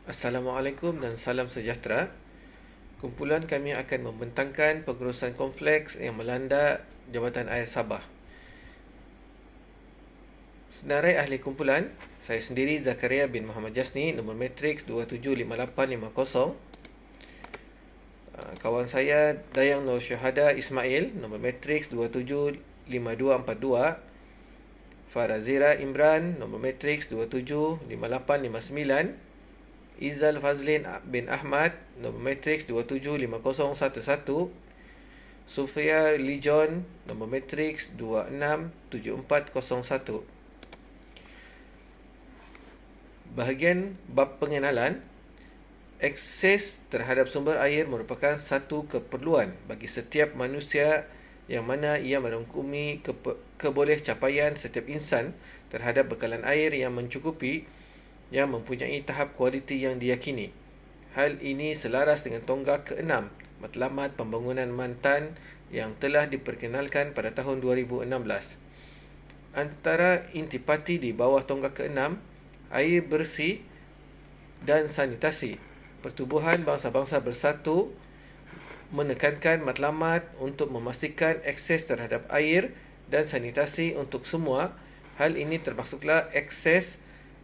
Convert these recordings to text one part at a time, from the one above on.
Assalamualaikum dan salam sejahtera. Kumpulan kami akan membentangkan pengurusan kompleks yang melanda Jabatan Air Sabah. Senarai ahli kumpulan, saya sendiri Zakaria bin Muhammad Jasni, nombor matriks 275850. Kawan saya Dayang Nur Syahada Ismail, nombor matriks 275242. Farazira Imran, nombor matriks 275859. Izal Fazlin bin Ahmad, nombor matriks 275011. Sufia Lijon, nombor matriks 267401. Bahagian bab pengenalan. Akses terhadap sumber air merupakan satu keperluan bagi setiap manusia yang mana ia merangkumi kebolehcapaian setiap insan terhadap bekalan air yang mencukupi yang mempunyai tahap kualiti yang diyakini. Hal ini selaras dengan tonggak ke-6 Matlamat Pembangunan Mantan yang telah diperkenalkan pada tahun 2016. Antara intipati di bawah tonggak ke-6, air bersih dan sanitasi, Pertubuhan Bangsa-Bangsa Bersatu menekankan matlamat untuk memastikan akses terhadap air dan sanitasi untuk semua. Hal ini termasuklah akses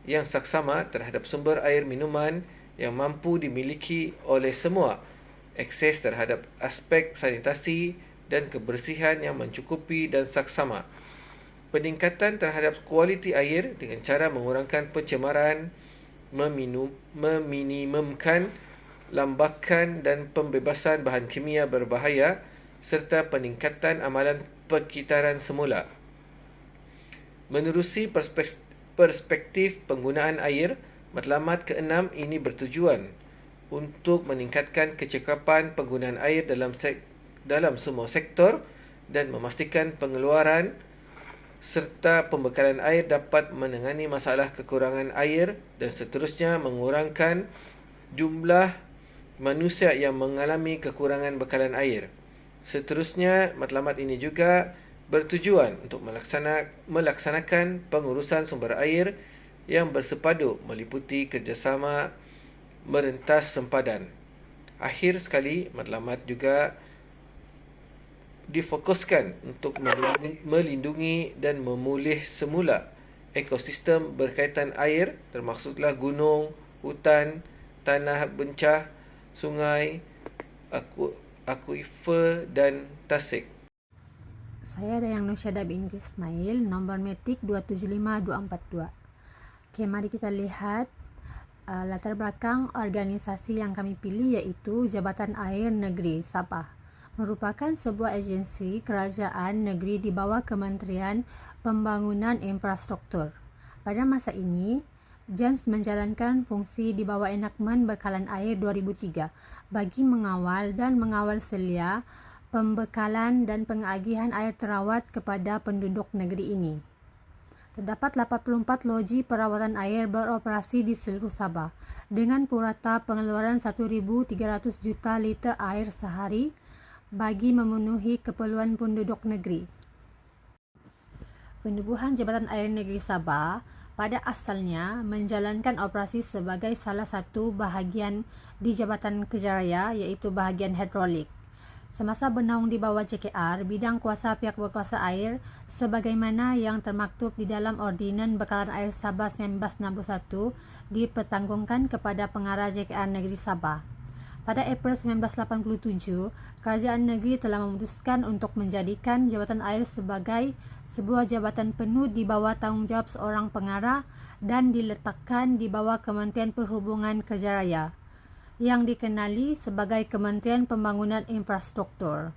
yang saksama terhadap sumber air minuman yang mampu dimiliki oleh semua, akses terhadap aspek sanitasi dan kebersihan yang mencukupi dan saksama, peningkatan terhadap kualiti air dengan cara mengurangkan pencemaran, meminimumkan lambakan dan pembebasan bahan kimia berbahaya, serta peningkatan amalan perkitaran semula. Menerusi perspektif penggunaan air, matlamat ke-6 ini bertujuan untuk meningkatkan kecekapan penggunaan air dalam semua sektor dan memastikan pengeluaran serta pembekalan air dapat menangani masalah kekurangan air dan seterusnya mengurangkan jumlah manusia yang mengalami kekurangan bekalan air. Seterusnya, matlamat ini juga bertujuan untuk melaksanakan pengurusan sumber air yang bersepadu meliputi kerjasama merentas sempadan. Akhir sekali, matlamat juga difokuskan untuk melindungi dan memulih semula ekosistem berkaitan air, termasuklah gunung, hutan, tanah bencah, sungai, akuifer dan tasik. Saya Dayang Nusyada binti Ismail, nombor metrik 275242. Okey, mari kita lihat latar belakang organisasi yang kami pilih, iaitu Jabatan Air Negeri Sabah. Merupakan sebuah agensi kerajaan negeri di bawah Kementerian Pembangunan Infrastruktur. Pada masa ini, JANS menjalankan fungsi di bawah enakmen Bekalan Air 2003 bagi mengawal dan mengawal selia pembekalan dan pengagihan air terawat kepada penduduk negeri ini. Terdapat 84 loji perawatan air beroperasi di seluruh Sabah dengan purata pengeluaran 1,300 juta liter air sehari bagi memenuhi keperluan penduduk negeri. Penubuhan Jabatan Air Negeri Sabah pada asalnya menjalankan operasi sebagai salah satu bahagian di Jabatan Kerja Raya, iaitu bahagian hidrolik. Semasa bernaung di bawah JKR, bidang kuasa pihak berkuasa air sebagaimana yang termaktub di dalam Ordinan Bekalan Air Sabah 1961 dipertanggungkan kepada pengarah JKR Negeri Sabah. Pada April 1987, kerajaan negeri telah memutuskan untuk menjadikan Jabatan Air sebagai sebuah jabatan penuh di bawah tanggungjawab seorang pengarah dan diletakkan di bawah Kementerian Perhubungan Kerja Raya, yang dikenali sebagai Kementerian Pembangunan Infrastruktur.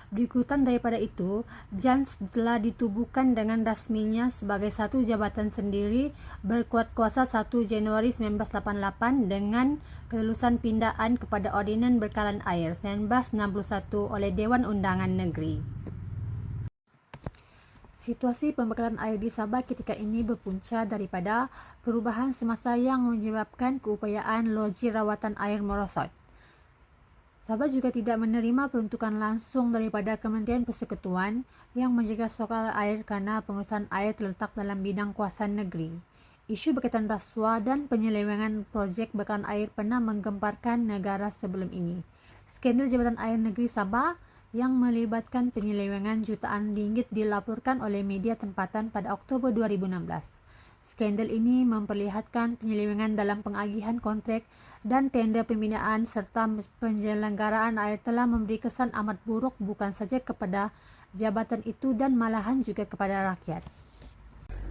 Berikutan daripada itu, JANS telah ditubuhkan dengan rasminya sebagai satu jabatan sendiri berkuat kuasa 1 Januari 1988 dengan kelulusan pindaan kepada Ordinan Bekalan Air 1961 oleh Dewan Undangan Negeri. Situasi pembekalan air di Sabah ketika ini berpunca daripada perubahan semasa yang menyebabkan keupayaan loji rawatan air merosot. Sabah juga tidak menerima peruntukan langsung daripada Kementerian Persekutuan yang menjaga soal air kerana pengurusan air terletak dalam bidang kuasa negeri. Isu berkaitan rasuah dan penyelewengan projek bekalan air pernah menggemparkan negara sebelum ini. Skandal Jabatan Air Negeri Sabah yang melibatkan penyelewengan jutaan ringgit dilaporkan oleh media tempatan pada Oktober 2016. Skandal ini memperlihatkan penyelewengan dalam pengagihan kontrak dan tender pembinaan serta penyelenggaraan air telah memberi kesan amat buruk bukan saja kepada jabatan itu dan malahan juga kepada rakyat.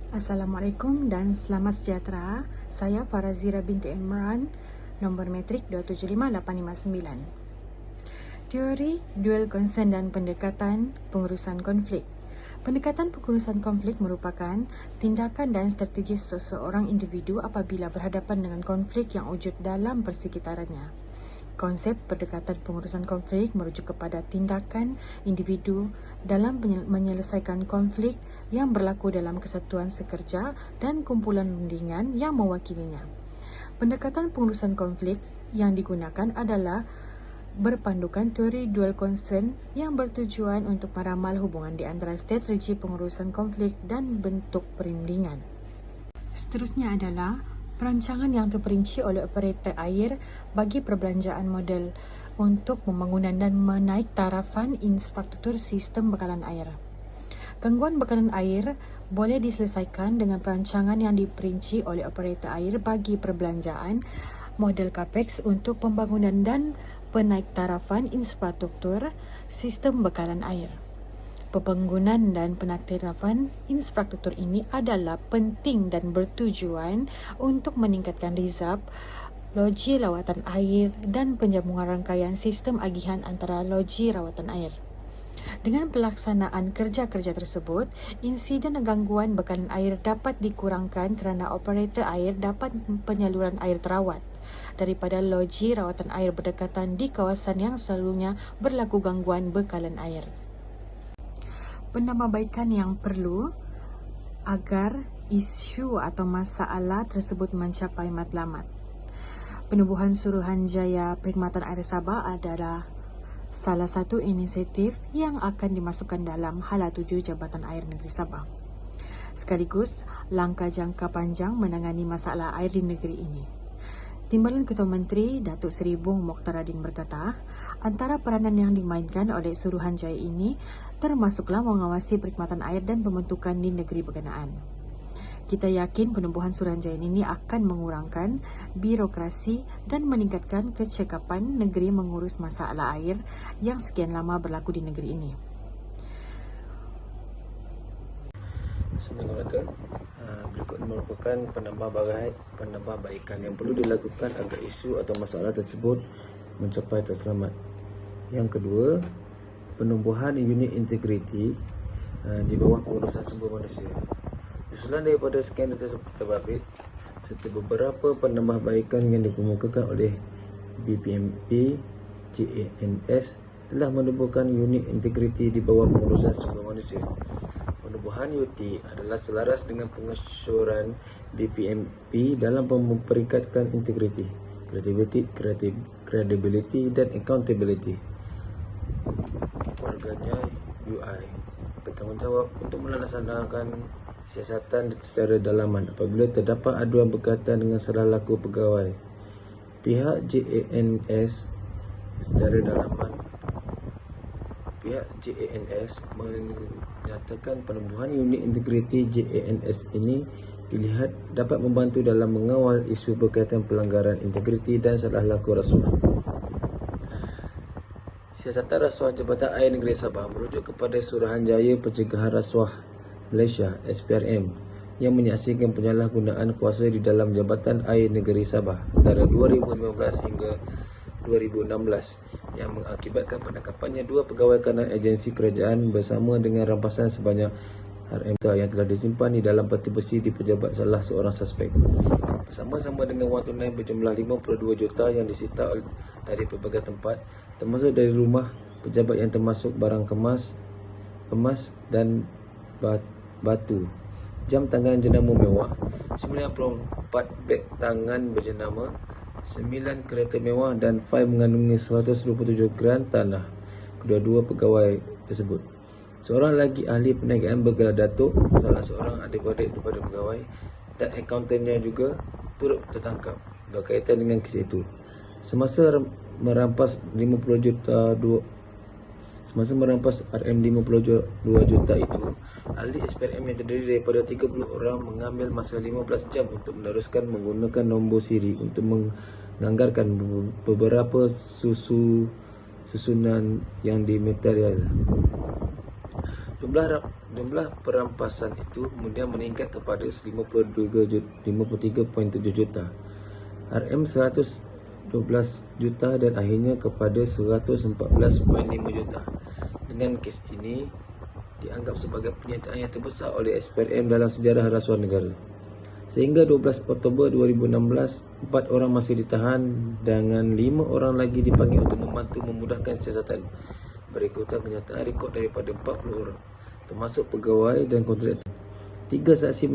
Assalamualaikum dan selamat sejahtera. Saya Farazira binti Imran, nombor metrik 275859. Teori dual concern dan pendekatan pengurusan konflik. Pendekatan pengurusan konflik merupakan tindakan dan strategi seseorang individu apabila berhadapan dengan konflik yang wujud dalam persekitarannya. Konsep pendekatan pengurusan konflik merujuk kepada tindakan individu dalam menyelesaikan konflik yang berlaku dalam kesatuan sekerja dan kumpulan rundingan yang mewakilinya. Pendekatan pengurusan konflik yang digunakan adalah berpandukan teori dual concern yang bertujuan untuk meramal hubungan di antara strategi pengurusan konflik dan bentuk perundingan. Seterusnya adalah perancangan yang terperinci oleh operator air bagi perbelanjaan modal untuk pembangunan dan menaik tarafan infrastruktur sistem bekalan air. Gangguan bekalan air boleh diselesaikan dengan perancangan yang diperinci oleh operator air bagi perbelanjaan modal capex untuk pembangunan dan penaik tarafan infrastruktur sistem bekalan air. Pembangunan dan penakdirafan infrastruktur ini adalah penting dan bertujuan untuk meningkatkan rizab, loji rawatan air dan penyambungan rangkaian sistem agihan antara loji rawatan air. Dengan pelaksanaan kerja-kerja tersebut, insiden dan gangguan bekalan air dapat dikurangkan kerana operator air dapat penyaluran air terawat daripada loji rawatan air berdekatan di kawasan yang selalunya berlaku gangguan bekalan air. Penambahbaikan yang perlu agar isu atau masalah tersebut mencapai matlamat. Penubuhan Suruhanjaya Perkhidmatan Air Sabah adalah salah satu inisiatif yang akan dimasukkan dalam Hala 7 Jabatan Air Negeri Sabah. Sekaligus langkah jangka panjang menangani masalah air di negeri ini. Timbalan Ketua Menteri Datuk Seri Bung Mokhtaradin berkata, antara peranan yang dimainkan oleh Suruhanjaya ini termasuklah mengawasi perkhidmatan air dan pembentukan di negeri berkenaan. Kita yakin penubuhan Suruhanjaya ini akan mengurangkan birokrasi dan meningkatkan kecekapan negeri mengurus masalah air yang sekian lama berlaku di negeri ini. Assalamualaikum. Berikut merupakan penambahbaikan yang perlu dilakukan agar isu atau masalah tersebut mencapai terselamat. Yang kedua, penumbuhan unit integriti di bawah pengurusan sumber manusia. Susulan daripada skandal tersebut terbabit serta beberapa penambahbaikan yang dikemukakan oleh BPMP JANS telah menubuhkan unit integriti di bawah pengurusan sumber manusia. Penubuhan UT adalah selaras dengan pengesyuran BPMP dalam memperikatkan integriti, credibility dan accountability. Warganya UI bertanggungjawab untuk melaksanakan siasatan secara dalaman apabila terdapat aduan berkaitan dengan salah laku pegawai. Pihak JANS secara dalaman menyatakan penubuhan unit integriti JANS ini dilihat dapat membantu dalam mengawal isu berkaitan pelanggaran integriti dan salah laku rasuah. Siasatan rasuah Jabatan Air Negeri Sabah merujuk kepada Suruhanjaya Pencegahan Rasuah Malaysia SPRM yang menyaksikan penyalahgunaan kuasa di dalam Jabatan Air Negeri Sabah antara 2015 hingga 2016 yang mengakibatkan penangkapannya dua pegawai kanan agensi kerajaan bersama dengan rampasan sebanyak RM yang telah disimpan di dalam peti besi di pejabat salah seorang suspek. Bersama-sama dengan wang tunai berjumlah 52 juta yang disita dari pelbagai tempat, termasuk dari rumah pejabat yang termasuk barang emas dan batu, jam tangan jenama mewah, 94 beg tangan berjenama, 9 kereta mewah dan fail mengandungi 127 gram tanah kedua-dua pegawai tersebut. Seorang lagi ahli perniagaan bergelar datuk, salah seorang adik-beradik daripada pegawai dan akuntannya juga turut tertangkap berkaitan dengan kes itu. Semasa merampas 50 juta Semasa merampas RM52 juta itu, ahli SPRM yang terdiri daripada 30 orang mengambil masa 15 jam untuk meneruskan menggunakan nombor siri untuk menganggarkan beberapa susunan yang dimaterial. Jumlah perampasan itu kemudian meningkat kepada 53.7 juta, RM112 juta dan akhirnya kepada 114.5 juta. Dengan kes ini dianggap sebagai penyertaan yang terbesar oleh SPRM dalam sejarah rasuah negara. Sehingga 12 Oktober 2016, 4 orang masih ditahan dengan 5 orang lagi dipanggil untuk membantu memudahkan siasatan. Berikutan kenyataan rekod daripada 40 orang, termasuk pegawai dan kontraktor. 3 saksi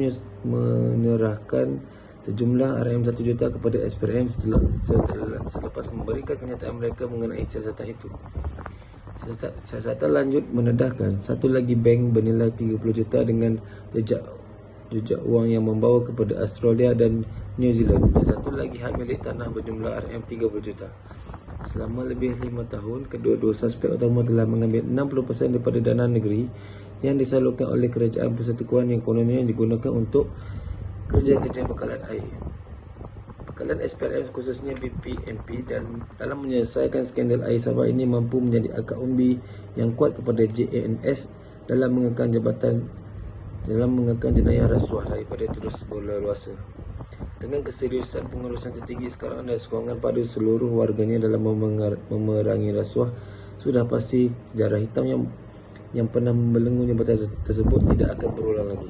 menyerahkan sejumlah RM1 juta kepada SPRM selepas memberikan kenyataan mereka mengenai siasatan itu. Siasatan lanjut menedahkan satu lagi bank bernilai 30 juta dengan jejak wang yang membawa kepada Australia dan New Zealand, dan satu lagi hak milik tanah berjumlah RM30 juta. Selama lebih 5 tahun, kedua-dua suspek utama telah mengambil 60% daripada dana negeri yang disalurkan oleh kerajaan persekutuan yang kononnya digunakan untuk kerja-kerja bekalan air. Bekalan SPRM khususnya BPMP dan dalam menyelesaikan skandal air Sabah ini mampu menjadi akar umbi yang kuat kepada JANS dalam mengekang jenayah rasuah daripada terus berleluasa. Dengan keseriusan pengurusan tertinggi sekarang dan sokongan pada seluruh warganya dalam memerangi rasuah, sudah pasti sejarah hitam yang pernah membelenggu jabatan tersebut tidak akan berulang lagi.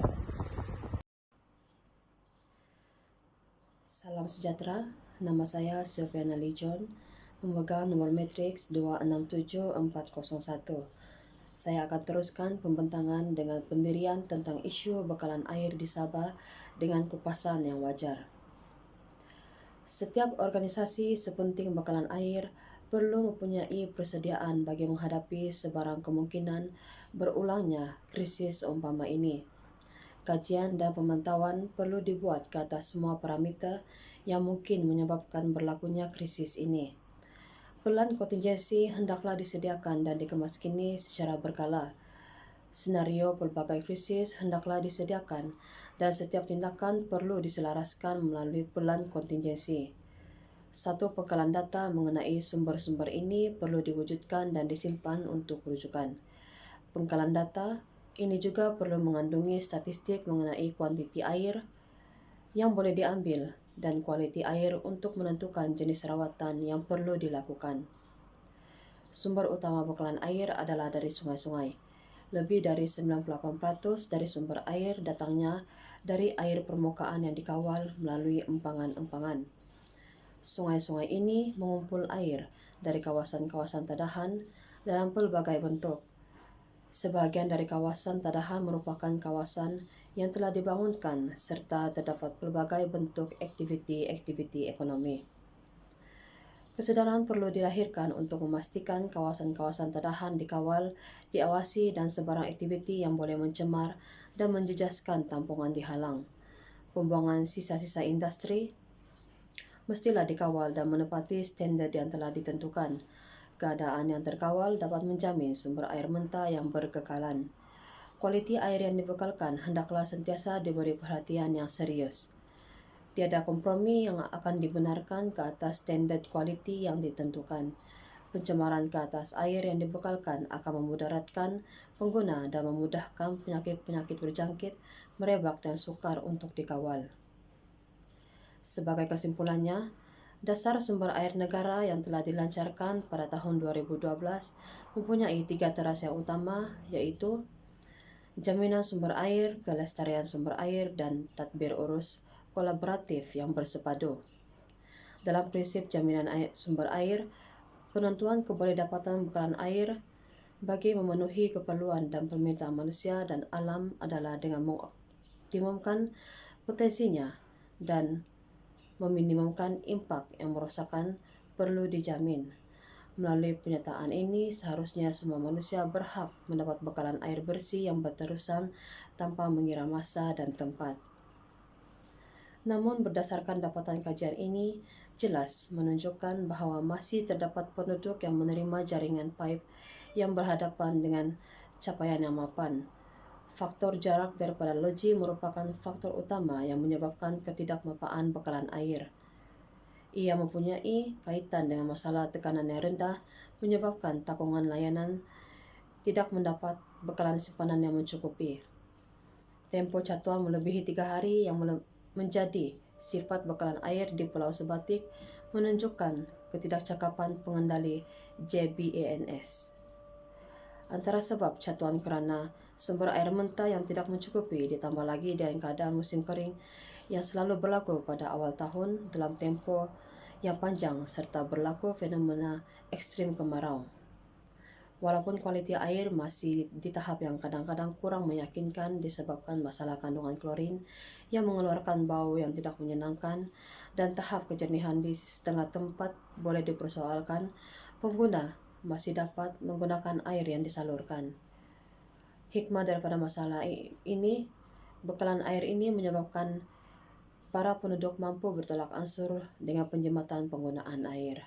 Salam sejahtera, nama saya Sylviana Lee John, pemegang nomor matriks 267401. Saya akan teruskan pembentangan dengan pendirian tentang isu bekalan air di Sabah dengan kupasan yang wajar. Setiap organisasi sepenting bekalan air perlu mempunyai persediaan bagi menghadapi sebarang kemungkinan berulangnya krisis umpama ini. Kajian dan pemantauan perlu dibuat ke atas semua parameter yang mungkin menyebabkan berlakunya krisis ini. Pelan kontingensi hendaklah disediakan dan dikemaskini secara berkala. Senario pelbagai krisis hendaklah disediakan dan setiap tindakan perlu diselaraskan melalui pelan kontingensi. Satu pengkalan data mengenai sumber-sumber ini perlu diwujudkan dan disimpan untuk rujukan. Pengkalan data ini juga perlu mengandungi statistik mengenai kuantiti air yang boleh diambil dan kualiti air untuk menentukan jenis rawatan yang perlu dilakukan. Sumber utama bekalan air adalah dari sungai-sungai. Lebih dari 98% dari sumber air datangnya dari air permukaan yang dikawal melalui empangan-empangan. Sungai-sungai ini mengumpul air dari kawasan-kawasan tadahan dalam pelbagai bentuk. Sebahagian dari kawasan tadahan merupakan kawasan yang telah dibangunkan serta terdapat pelbagai bentuk aktiviti ekonomi. Kesedaran perlu dilahirkan untuk memastikan kawasan-kawasan tadahan dikawal, diawasi dan sebarang aktiviti yang boleh mencemar dan menjejaskan tampungan dihalang. Pembuangan sisa-sisa industri mestilah dikawal dan menepati standard yang telah ditentukan. Keadaan yang terkawal dapat menjamin sumber air mentah yang berkekalan. Kualiti air yang dibekalkan hendaklah sentiasa diberi perhatian yang serius. Tiada kompromi yang akan dibenarkan ke atas standard kualiti yang ditentukan. Pencemaran ke atas air yang dibekalkan akan memudaratkan pengguna dan memudahkan penyakit-penyakit berjangkit, merebak dan sukar untuk dikawal. Sebagai kesimpulannya, dasar sumber air negara yang telah dilancarkan pada tahun 2012 mempunyai 3 teras yang utama, yaitu jaminan sumber air, kelestarian sumber air, dan tadbir urus kolaboratif yang bersepadu. Dalam prinsip jaminan sumber air, penentuan kebolehdapatan bekalan air bagi memenuhi keperluan dan permintaan manusia dan alam adalah dengan mengoptimumkan potensinya dan meminimumkan impak yang merosakkan perlu dijamin. Melalui pernyataan ini, seharusnya semua manusia berhak mendapat bekalan air bersih yang berterusan tanpa mengira masa dan tempat. Namun berdasarkan dapatan kajian ini, jelas menunjukkan bahawa masih terdapat penduduk yang menerima jaringan pipe yang berhadapan dengan capaian yang mapan. Faktor jarak daripada loji merupakan faktor utama yang menyebabkan ketidakmapaan bekalan air. Ia mempunyai kaitan dengan masalah tekanan yang rendah menyebabkan takungan layanan tidak mendapat bekalan simpanan yang mencukupi. Tempoh catuan melebihi 3 hari yang menjadi sifat bekalan air di Pulau Sebatik menunjukkan ketidakcakapan pengendali JBANS. Antara sebab catuan kerana sumber air mentah yang tidak mencukupi ditambah lagi dengan keadaan musim kering yang selalu berlaku pada awal tahun dalam tempoh yang panjang serta berlaku fenomena ekstrim kemarau. Walaupun kualiti air masih di tahap yang kadang-kadang kurang meyakinkan disebabkan masalah kandungan klorin yang mengeluarkan bau yang tidak menyenangkan dan tahap kejernihan di setengah tempat boleh dipersoalkan, pengguna masih dapat menggunakan air yang disalurkan. Hikmah daripada masalah ini, bekalan air ini menyebabkan para penduduk mampu bertolak ansur dengan penjimatan penggunaan air.